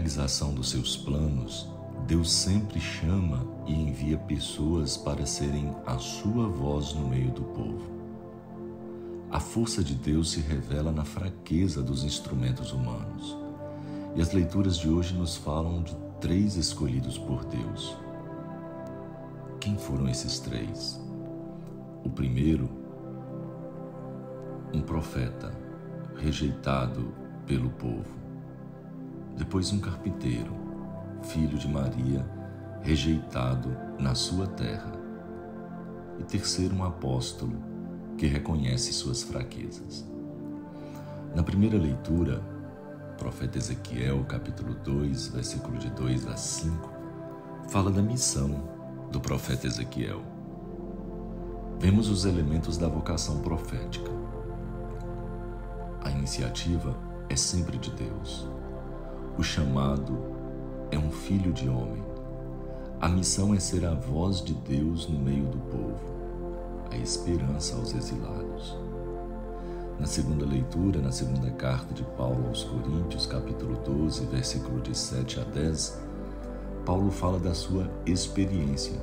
realização dos seus planos, Deus sempre chama e envia pessoas para serem a sua voz no meio do povo. A força de Deus se revela na fraqueza dos instrumentos humanos. E as leituras de hoje nos falam de 3 escolhidos por Deus. Quem foram esses 3? O primeiro, um profeta rejeitado pelo povo. Depois, um carpinteiro, filho de Maria, rejeitado na sua terra. E terceiro, um apóstolo que reconhece suas fraquezas. Na primeira leitura, profeta Ezequiel, capítulo 2, versículo de 2 a 5, fala da missão do profeta Ezequiel. Vemos os elementos da vocação profética. A iniciativa é sempre de Deus. O chamado é um filho de homem. A missão é ser a voz de Deus no meio do povo, a esperança aos exilados. Na segunda leitura, na segunda carta de Paulo aos Coríntios, capítulo 12, versículo de 7 a 10, Paulo fala da sua experiência,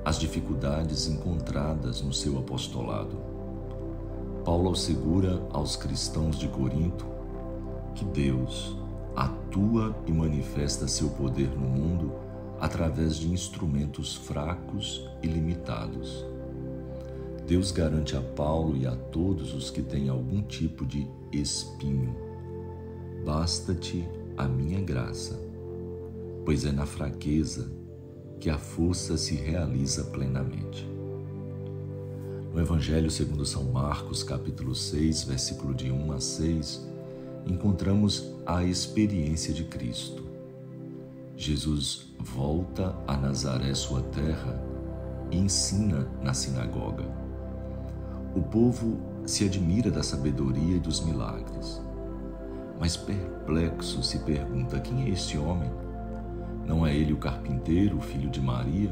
as dificuldades encontradas no seu apostolado. Paulo assegura aos cristãos de Corinto que Deus atua e manifesta seu poder no mundo através de instrumentos fracos e limitados. Deus garante a Paulo e a todos os que têm algum tipo de espinho: basta-te a minha graça, pois é na fraqueza que a força se realiza plenamente. No Evangelho segundo São Marcos, capítulo 6, versículo de 1 a 6, encontramos a experiência de Cristo. Jesus volta a Nazaré, sua terra, e ensina na sinagoga. O povo se admira da sabedoria e dos milagres, mas perplexo se pergunta: quem é este homem? Não é ele o carpinteiro, filho de Maria?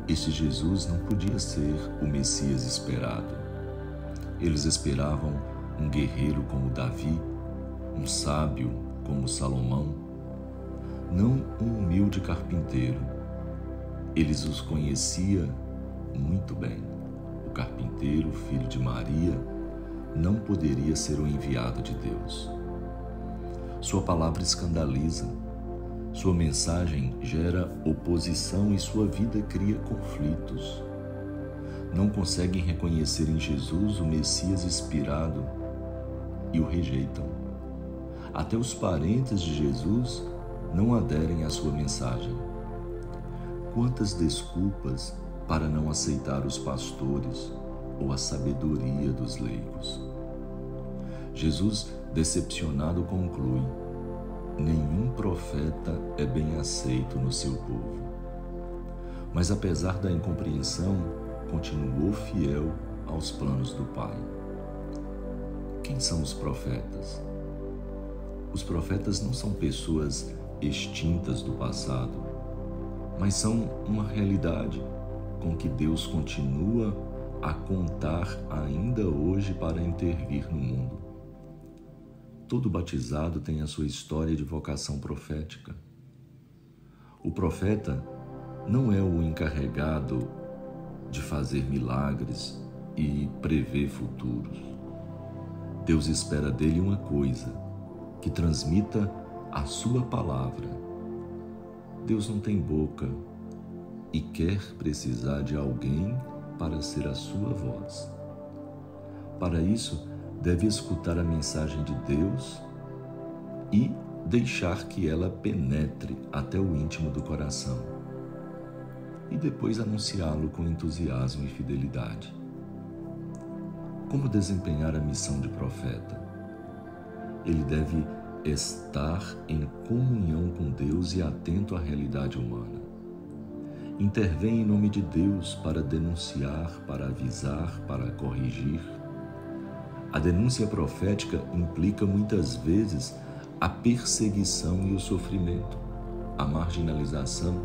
Este Jesus não podia ser o Messias esperado. Eles esperavam um guerreiro como Davi, um sábio como Salomão, não um humilde carpinteiro. Eles os conhecia muito bem. O carpinteiro, filho de Maria, não poderia ser o enviado de Deus. Sua palavra escandaliza, sua mensagem gera oposição e sua vida cria conflitos. Não conseguem reconhecer em Jesus o Messias inspirado e o rejeitam. Até os parentes de Jesus não aderem à sua mensagem. Quantas desculpas para não aceitar os pastores ou a sabedoria dos leigos. Jesus, decepcionado, conclui: nenhum profeta é bem aceito no seu povo. Mas apesar da incompreensão, continuou fiel aos planos do Pai. Quem são os profetas? Os profetas não são pessoas extintas do passado, mas são uma realidade com que Deus continua a contar ainda hoje para intervir no mundo. Todo batizado tem a sua história de vocação profética. O profeta não é o encarregado de fazer milagres e prever futuros. Deus espera dele uma coisa: que transmita a sua palavra. Deus não tem boca e quer precisar de alguém para ser a sua voz. Para isso, deve escutar a mensagem de Deus e deixar que ela penetre até o íntimo do coração, e depois anunciá-lo com entusiasmo e fidelidade. Como desempenhar a missão de profeta? Ele deve estar em comunhão com Deus e atento à realidade humana. Intervém em nome de Deus para denunciar, para avisar, para corrigir. A denúncia profética implica muitas vezes a perseguição e o sofrimento, a marginalização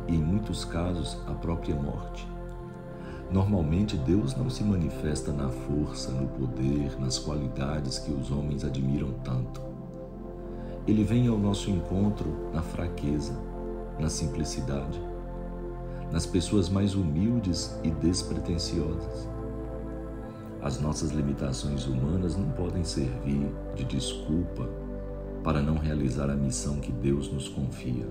e, em muitos casos, a própria morte. Normalmente, Deus não se manifesta na força, no poder, nas qualidades que os homens admiram tanto. Ele vem ao nosso encontro na fraqueza, na simplicidade, nas pessoas mais humildes e despretensiosas. As nossas limitações humanas não podem servir de desculpa para não realizar a missão que Deus nos confia.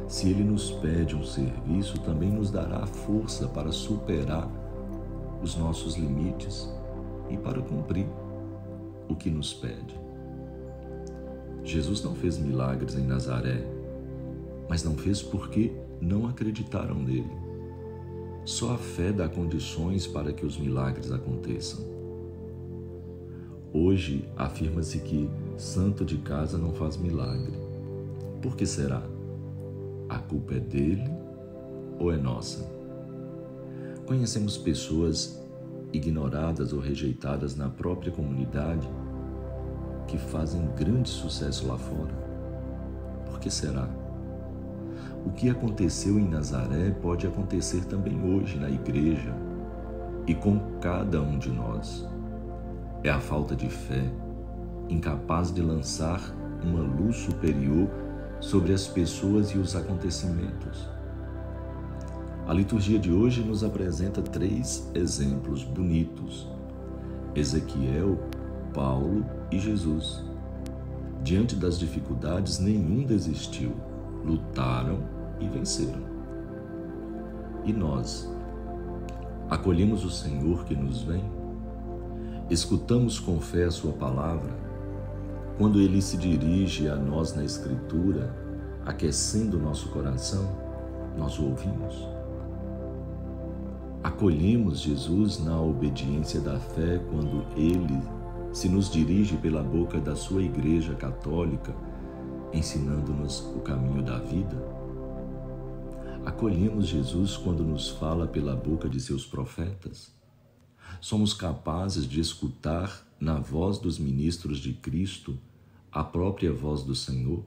Se Ele nos pede um serviço, também nos dará a força para superar os nossos limites e para cumprir o que nos pede. Jesus não fez milagres em Nazaré, mas não fez porque não acreditaram nele. Só a fé dá condições para que os milagres aconteçam. Hoje afirma-se que santo de casa não faz milagre. Por que será? A culpa é dele ou é nossa? Conhecemos pessoas ignoradas ou rejeitadas na própria comunidade que fazem grande sucesso lá fora. Por que será? O que aconteceu em Nazaré pode acontecer também hoje na igreja e com cada um de nós. É a falta de fé, incapaz de lançar uma luz superior sobre as pessoas e os acontecimentos. A liturgia de hoje nos apresenta 3 exemplos bonitos: Ezequiel, Paulo e Jesus. Diante das dificuldades, nenhum desistiu, lutaram e venceram. E nós, acolhemos o Senhor que nos vem? Escutamos com fé a sua palavra? Quando Ele se dirige a nós na Escritura, aquecendo nosso coração, nós o ouvimos? Acolhemos Jesus na obediência da fé quando Ele se nos dirige pela boca da sua Igreja Católica, ensinando-nos o caminho da vida? Acolhemos Jesus quando nos fala pela boca de seus profetas? Somos capazes de escutar na voz dos ministros de Cristo a própria voz do Senhor?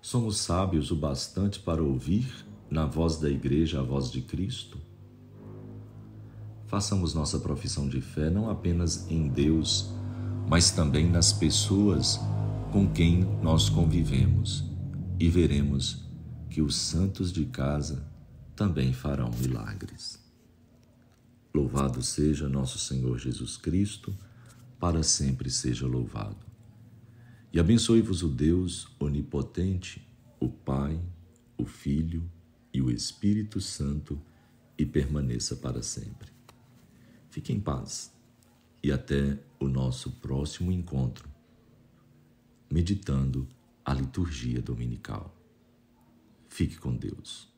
Somos sábios o bastante para ouvir na voz da Igreja a voz de Cristo? Façamos nossa profissão de fé não apenas em Deus, mas também nas pessoas com quem nós convivemos, e veremos que os santos de casa também farão milagres. Louvado seja nosso Senhor Jesus Cristo, para sempre seja louvado. E abençoe-vos o Deus onipotente, o Pai, o Filho e o Espírito Santo, e permaneça para sempre. Fique em paz e até o nosso próximo encontro, meditando a liturgia dominical. Fique com Deus.